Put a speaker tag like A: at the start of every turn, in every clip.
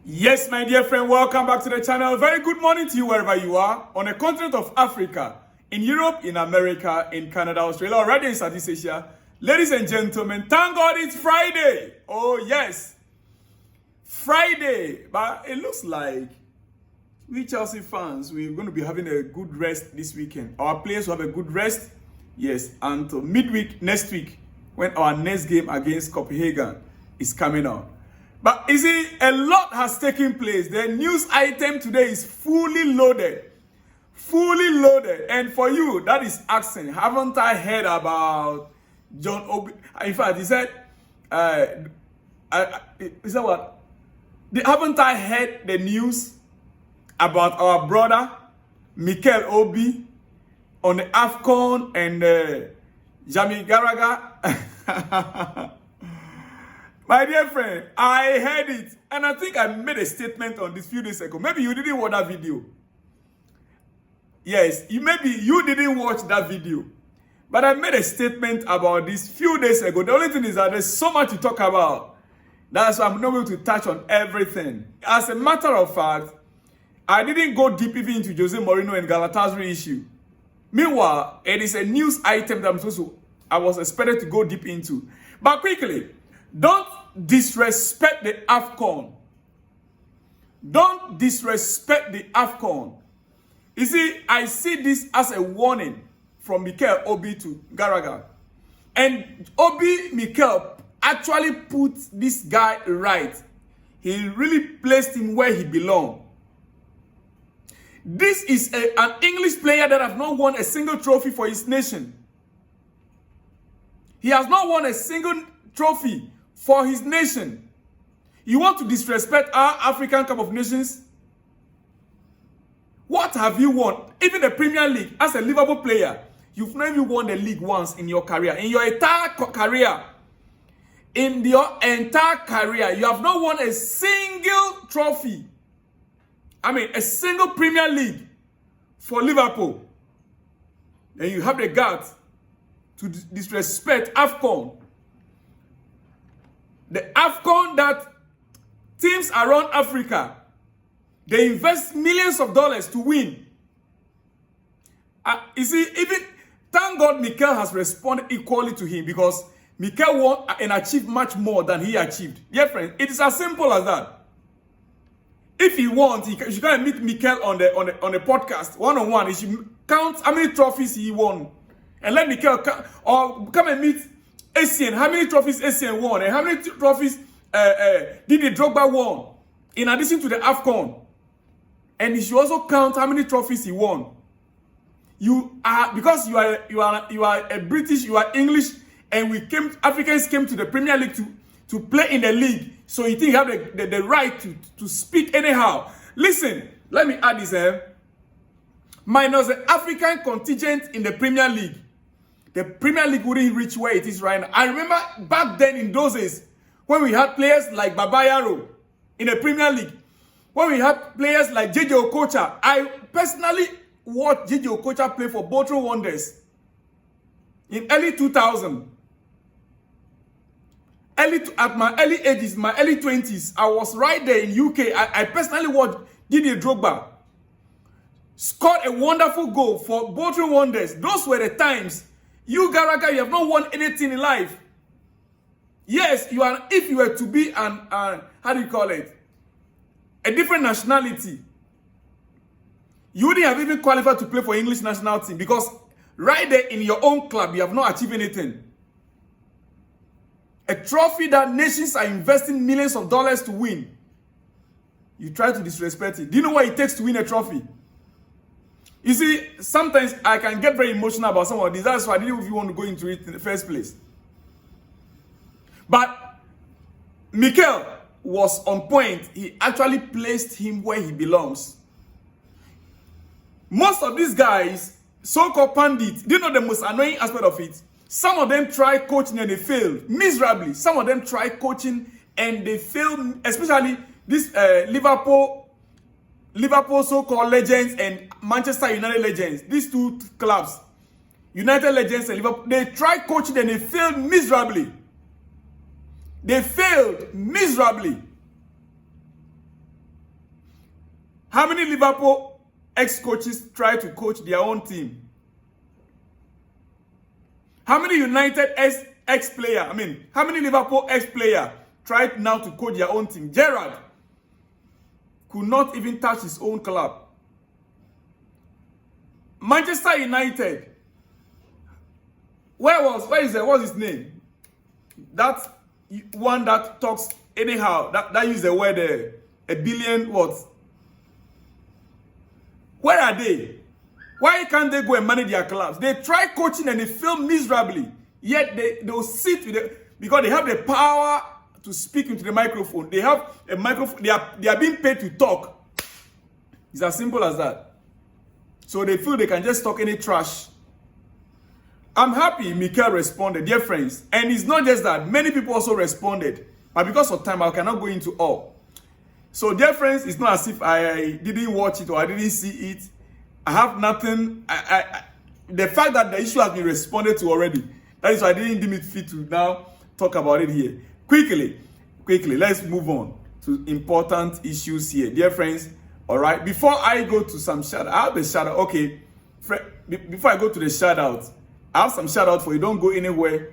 A: Yes, my dear friend, welcome back to the channel. Very good morning to you wherever you are, on the continent of Africa, in Europe, in America, in Canada, Australia, already in Southeast Asia. Ladies and gentlemen, thank God it's Friday. Oh yes, Friday. But it looks like we Chelsea fans, we're going to be having a good rest this weekend. Our players will have a good rest. Yes, until midweek next week, when our next game against Copenhagen is coming on. But you see, a lot has taken place. The news item today is fully loaded. Fully loaded. And for you, that is asking, haven't I heard about John Obi? In fact, he said, he said what? Haven't I heard the news about our brother, Mikel Obi, on the Afcon and Gaga? My dear friend, I heard it, and I think I made a statement on this few days ago. Maybe you didn't watch that video. Yes, maybe you didn't watch that video. But I made a statement about this few days ago. The only thing is that there's so much to talk about. That's why I'm not able to touch on everything. As a matter of fact, I didn't go deep even into Jose Mourinho and Galatasaray issue. Meanwhile, it is a news item that I was expected to go deep into. But quickly, don't disrespect the Afcon. Don't disrespect the Afcon. You see, I see this as a warning from Mikel Obi to Gaga. And Mikel actually put this guy right. He really placed him where he belonged. This is an English player that has not won a single trophy for his nation. He has not won a single trophy for his nation. You want to disrespect our African Cup of Nations? What have you won? Even the Premier League, as a Liverpool player, you've not even won the league once in your career. In your entire career, you have not won a single trophy. I mean, a single Premier League for Liverpool. And you have the guts to disrespect Afcon. The Afcon that teams around Africa, they invest millions of dollars to win. You see, even thank God Mikel has responded equally to him, because Mikel won and achieved much more than he achieved. Dear friend, it is as simple as that. If he wants, you can meet Mikel on the podcast one-on-one. He should count how many trophies he won, and let Mikel or come and meet Essien, how many trophies Essien won, and how many trophies Didier Drogba won, in addition to the Afcon. And he should also count how many trophies he won. Because you are a British, you are English, and Africans came to the Premier League to play in the league. So you think you have the right to speak anyhow. Listen, let me add this. Minus the African contingent in the Premier League, the Premier League wouldn't reach where it is right now. I remember back then in those days, when we had players like Babayaro in the Premier League, when we had players like JJ Okocha. I personally watched JJ Okocha play for Bothrow Wanderers in early 2000. At my early ages, my early 20s, I was right there in UK. I personally watched Didier Drogba scored a wonderful goal for Bothrow Wanderers. Those were the times. You, Gaga, you have not won anything in life. Yes, if you were to be how do you call it? A different nationality, you wouldn't have even qualified to play for English national team, because right there in your own club, you have not achieved anything. A trophy that nations are investing millions of dollars to win. You try to disrespect it. Do you know what it takes to win a trophy? You see, sometimes I can get very emotional about some of these. That's why I didn't even want to go into it in the first place. But Mikel was on point. He actually placed him where he belongs. Most of these guys, so-called pundits, do you know the most annoying aspect of it? Some of them try coaching and they fail miserably. Some of them try coaching and they fail, especially this Liverpool so-called legends and Manchester United legends. These two clubs, United legends and Liverpool, they try coaching and they failed miserably. They failed miserably. How many Liverpool ex-coaches try to coach their own team? How many United ex-player, how many Liverpool ex-player tried now to coach their own team? Gerrard could not even touch his own club. Manchester United, what's his name? That one that talks anyhow, that use the word a billion what? Where are they? Why can't they go and manage their clubs? They try coaching and they fail miserably. Yet they'll sit with it because they have the power to speak into the microphone. They have a microphone. They are being paid to talk. It's as simple as that. So they feel they can just talk any trash. I'm happy Mikel responded, dear friends. And it's not just that. Many people also responded. But because of time, I cannot go into all. So, dear friends, it's not as if I didn't watch it or I didn't see it. I have nothing. The fact that the issue has been responded to already, that is why I didn't deem it fit to now talk about it here. Quickly, let's move on to important issues here. Dear friends, all right, before I go to some shout out, I have a shout out. Okay, before I go to the shout out, I have some shout out for you. Don't go anywhere.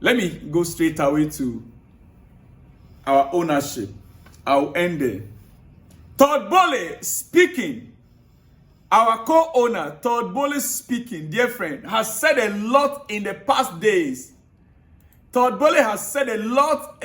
A: Let me go straight away to our ownership. I'll end there. Todd Boehly speaking. Our co-owner, Todd Boehly speaking, dear friend, has said a lot in the past days. Todd Boehly has said a lot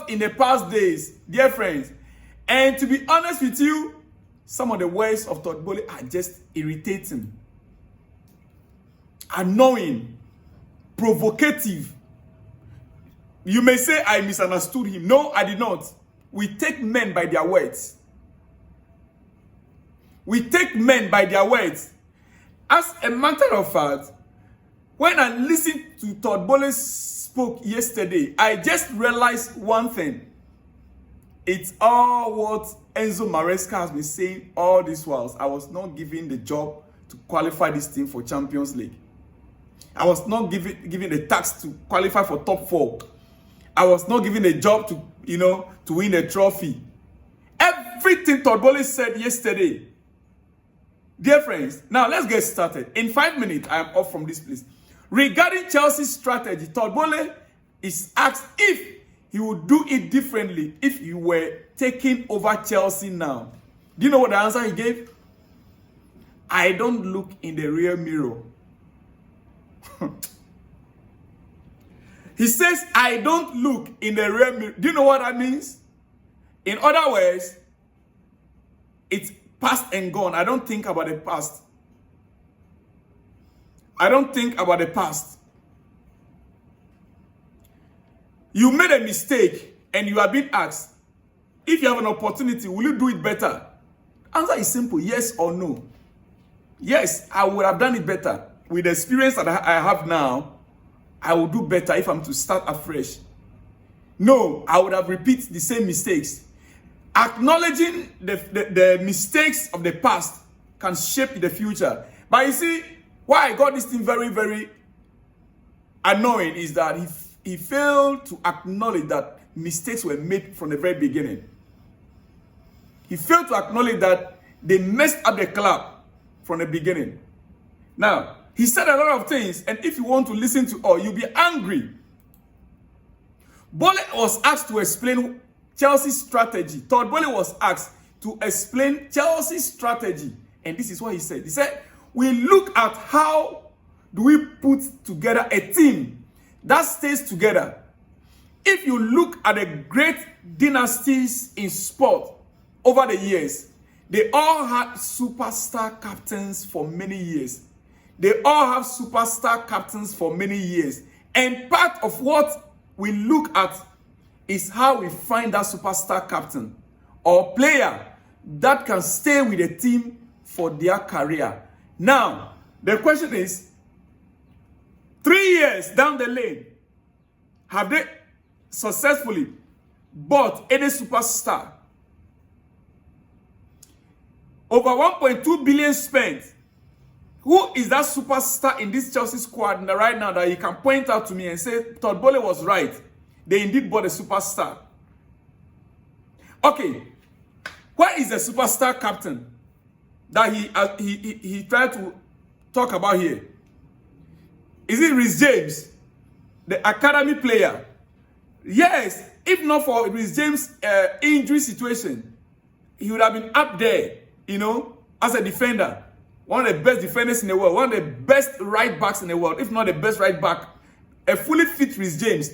A: in the past days, dear friends. And to be honest with you, some of the words of Todd Boehly are just irritating, annoying, provocative. You may say I misunderstood him. No, I did not. We take men by their words. We take men by their words. As a matter of fact, when I listened to Todd Boehly spoke yesterday, I just realized one thing. It's all what Enzo Maresca has been saying all these whiles. I was not given the job to qualify this team for Champions League. I was not given the task to qualify for top 4. I was not given a job to, to win a trophy. Everything Todd Boehly said yesterday. Dear friends, now let's get started. In 5 minutes, I am off from this place. Regarding Chelsea's strategy, Todd Boehly is asked if he would do it differently if he were taking over Chelsea now. Do you know what the answer he gave? I don't look in the rear mirror. He says, I don't look in the rear mirror. Do you know what that means? In other words, it's past and gone. I don't think about the past. I don't think about the past. You made a mistake and you are being asked, if you have an opportunity, will you do it better? Answer is simple, yes or no. Yes, I would have done it better. With the experience that I have now, I will do better if I'm to start afresh. No, I would have repeated the same mistakes. Acknowledging the mistakes of the past can shape the future. But you see, why I got this thing very, very annoying is that he failed to acknowledge that mistakes were made from the very beginning. He failed to acknowledge that they messed up the club from the beginning. Now, he said a lot of things, and if you want to listen to all, you'll be angry. Boehly was asked to explain Chelsea's strategy. Todd Boehly was asked to explain Chelsea's strategy, and this is what he said. He said, we look at how do we put together a team that stays together. If you look at the great dynasties in sport over the years, they all had superstar captains for many years. They all have superstar captains for many years. And part of what we look at is how we find that superstar captain or player that can stay with the team for their career. Now, the question is, 3 years down the lane, have they successfully bought any superstar? Over 1.2 billion spent. Who is that superstar in this Chelsea squad right now that you can point out to me and say, Todd Boehly was right. They indeed bought a superstar. Okay. Where is the superstar captain that he tried to talk about here? Is it Rhys James, the academy player? Yes, if not for Rhys James' injury situation, he would have been up there, you know, as a defender. One of the best defenders in the world, one of the best right backs in the world, if not the best right back, a fully fit Rhys James.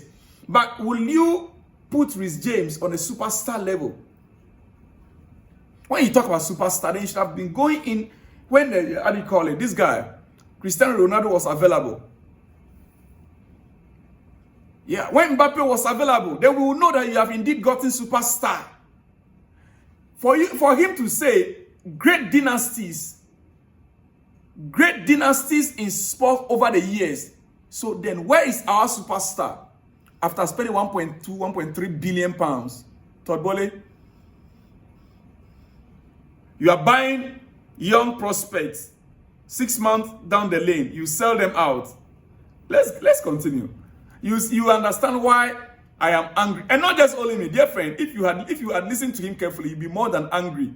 A: But will you put Rhys James on a superstar level? When you talk about superstar, then you should have been going in when the, how do you call it, this guy, Cristiano Ronaldo, was available. Yeah, when Mbappe was available, then we will know that you have indeed gotten superstar. For him to say great dynasties in sport over the years. So then where is our superstar after spending 1.2, 1.3 billion pounds? Todd Boehly, you are buying young prospects. 6 months down the lane, you sell them out. Let's continue. You understand why I am angry, and not just only me, dear friend. If you had listened to him carefully, you'd be more than angry.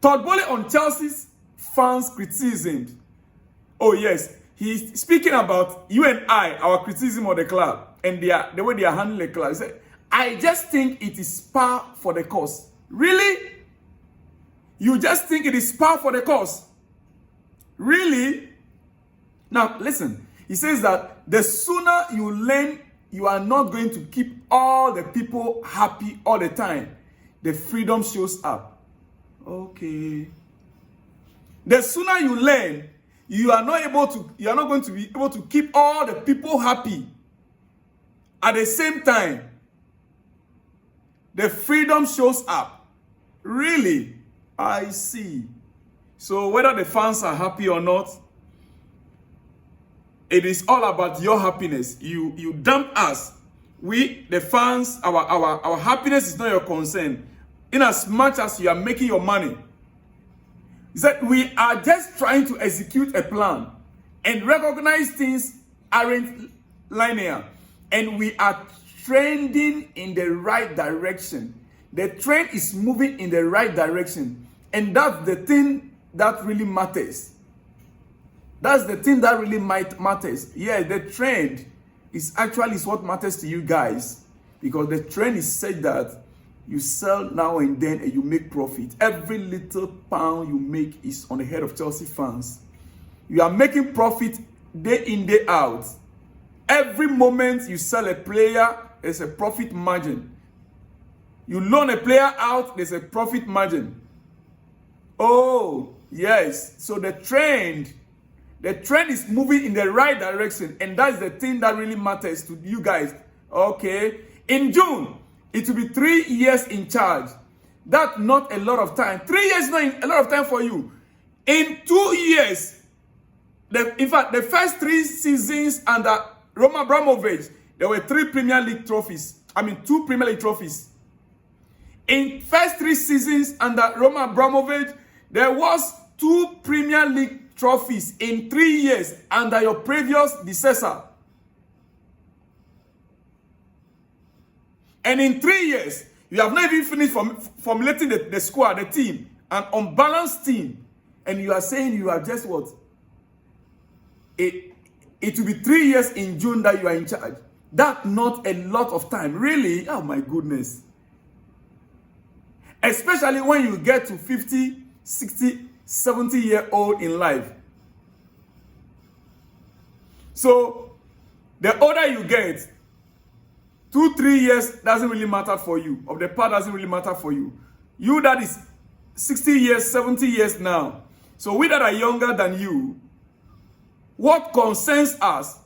A: Todd Boehly on Chelsea's fans' criticism. Oh yes, he's speaking about you and I, our criticism of the club and the way they are handling the club. He said, I just think it is par for the course. Really? You just think it is par for the course? Really? Now listen, he says that the sooner you learn you are not going to keep all the people happy all the time, the freedom shows up. Okay. The sooner you learn, you are not going to be able to keep all the people happy at the same time. The freedom shows up. Really? I see. So whether the fans are happy or not, it is all about your happiness. You dump us. We, the fans, our happiness is not your concern. In as much as you are making your money. He said, we are just trying to execute a plan and recognize things aren't linear. And we are trending in the right direction. The trend is moving in the right direction. And that's the thing that really matters. That's the thing that really matters. Yeah, the trend is what matters to you guys. Because the trend is such that you sell now and then and you make profit. Every little pound you make is on the head of Chelsea fans. You are making profit day in, day out. Every moment you sell a player, there's a profit margin. You loan a player out, there's a profit margin. Oh, yes. So the trend is moving in the right direction. And that's the thing that really matters to you guys. Okay. In June, it will be 3 years in charge. That's not a lot of time. 3 years is not a lot of time for you. In 2 years, in fact, the first 3 seasons under Roman Abramovich, there were 2 Premier League trophies. In first 3 seasons under Roman Abramovich, there was 2 Premier League trophies in 3 years under your previous predecessor. And in 3 years, you have not even finished formulating the squad, the team, an unbalanced team. And you are saying you are just what? It will be 3 years in June that you are in charge. That's not a lot of time. Really? Oh my goodness. Especially when you get to 50, 60, 70-year-old in life. So, the older you get, 2-3 years doesn't really matter for you. Of the part doesn't really matter for you. You that is 60 years, 70 years now. So we that are younger than you, what concerns us,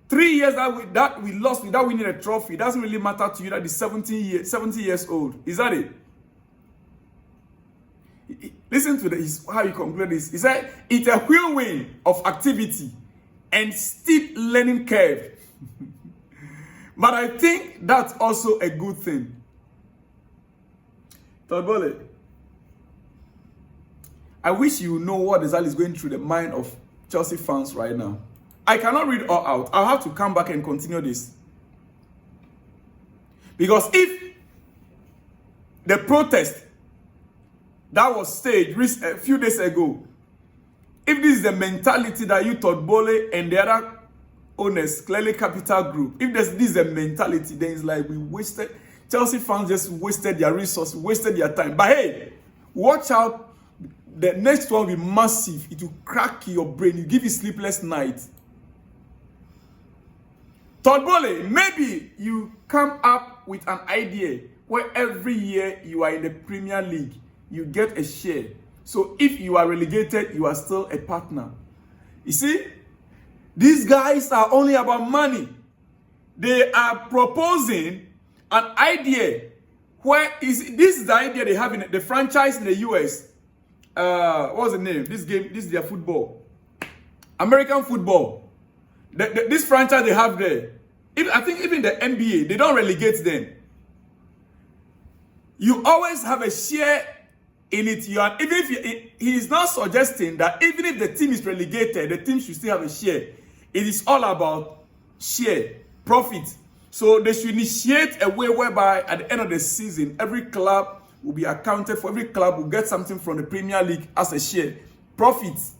A: 3 years that we lost without winning a trophy, doesn't really matter to you that is 70 years old. Is that it? Listen to how he concluded this. He said, it's a whirlwind of activity and steep learning curve. But I think that's also a good thing. Todd Boehly, I wish you know what exactly is going through the mind of Chelsea fans right now. I cannot read all out. I'll have to come back and continue this. Because if the protest that was staged a few days ago. If this is the mentality that you, Todd Boehly, and the other owners, clearly Capital Group, if this is the mentality, then it's like we wasted, Chelsea fans just wasted their resources, wasted their time. But hey, watch out. The next one will be massive. It will crack your brain. You give you sleepless nights. Todd Boehly, maybe you come up with an idea where every year you are in the Premier League, you get a share. So if you are relegated, you are still a partner. You see, these guys are only about money. They are proposing an idea where this is the idea they have in the franchise in the US. What's the name? This is their football. American football. This franchise they have there. I think even the NBA, they don't relegate them. You always have a share in it. Even if he is not suggesting that even if the team is relegated, the team should still have a share. It is all about share, profit. So they should initiate a way whereby at the end of the season, every club will be accounted for. Every club will get something from the Premier League as a share. Profits.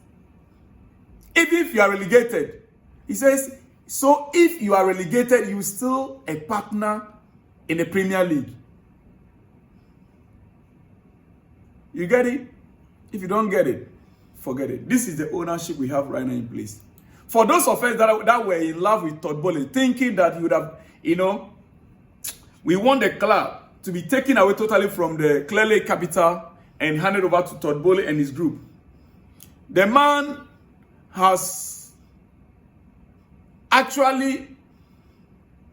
A: Even if you are relegated. He says, so if you are relegated, you're still a partner in the Premier League. You get it? If you don't get it, forget it. This is the ownership we have right now in place. For those of us that were in love with Todd Boehly, thinking that he would have, we want the club to be taken away totally from the clearly capital and handed over to Todd Boehly and his group. The man has actually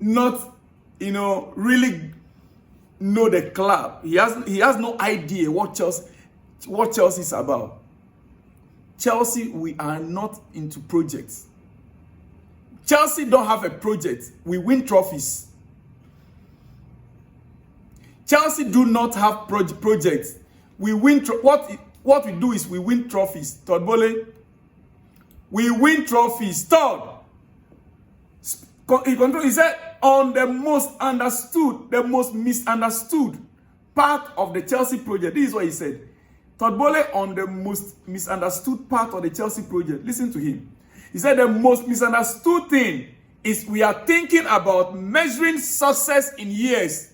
A: not, really know the club. He has no idea what Chelsea is about. Chelsea, we are not into projects. Chelsea don't have a project. We win trophies. Chelsea do not have projects. We win. What we do is we win trophies. Todd Boehly, we win trophies. Todd, he said on the most understood, the most misunderstood part of the Chelsea project. This is what he said. Todd Boehly on the most misunderstood part of the Chelsea project. Listen to him. He said the most misunderstood thing is we are thinking about measuring success in years.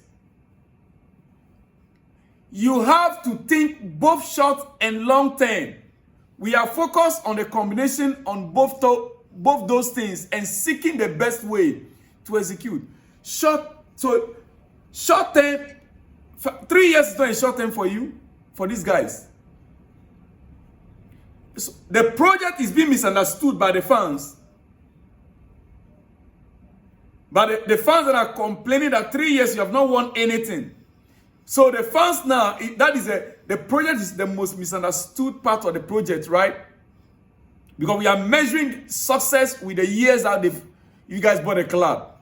A: You have to think both short and long term. We are focused on the combination on both those things and seeking the best way to execute. Short term, 3 years is not a short term for you, for these guys. So the project is being misunderstood by the fans. But the fans that are complaining that 3 years you have not won anything. So the fans now, the project is the most misunderstood part of the project, right? Because we are measuring success with the years that you guys bought a club.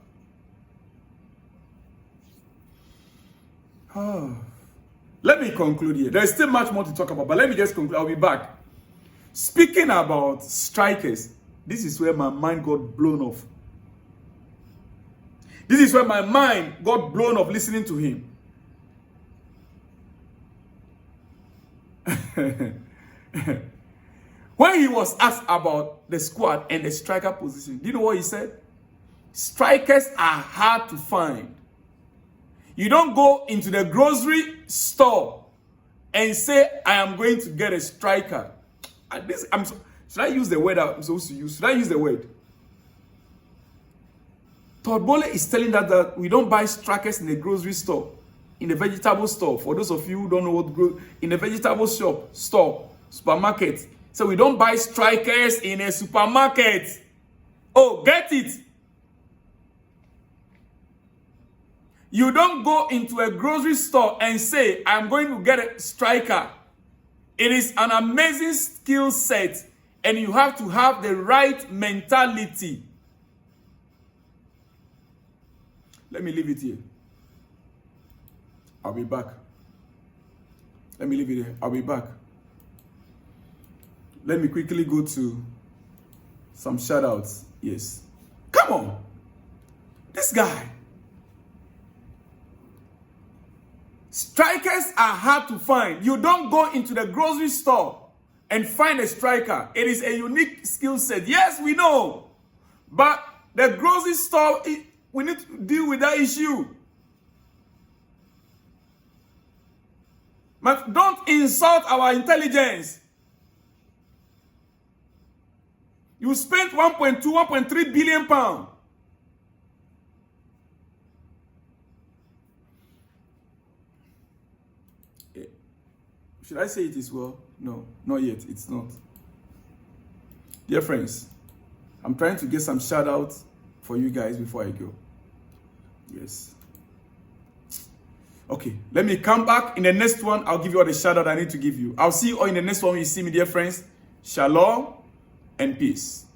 A: Let me conclude here. There's still much more to talk about, but let me just conclude. I'll be back. Speaking about strikers, this is where my mind got blown off. This is where my mind got blown off listening to him. When he was asked about the squad and the striker position, do you know what he said? Strikers are hard to find. You don't go into the grocery store and say, I am going to get a striker. Should I use the word I'm supposed to use? Should I use the word? Todd Boehly is telling that we don't buy strikers in the grocery store, in the vegetable store. For those of you who don't know what in the vegetable supermarket. So we don't buy strikers in a supermarket. Oh, get it? You don't go into a grocery store and say, I'm going to get a striker. It is an amazing skill set, and you have to have the right mentality. Let me leave it here. I'll be back. Let me leave it here. I'll be back. Let me quickly go to some shout-outs. Yes. Come on. This guy. Strikers are hard to find. You don't go into the grocery store and find a striker. It is a unique skill set. Yes, we know. But the grocery store, we need to deal with that issue. But don't insult our intelligence. You spent 1.2, 1.3 billion pounds. Should I say it as well? No, not yet. It's not. Dear friends, I'm trying to get some shout outs for you guys before I go. Yes. Okay, let me come back. In the next one, I'll give you all the shout out I need to give you. I'll see you all in the next one when you see me, dear friends. Shalom and peace.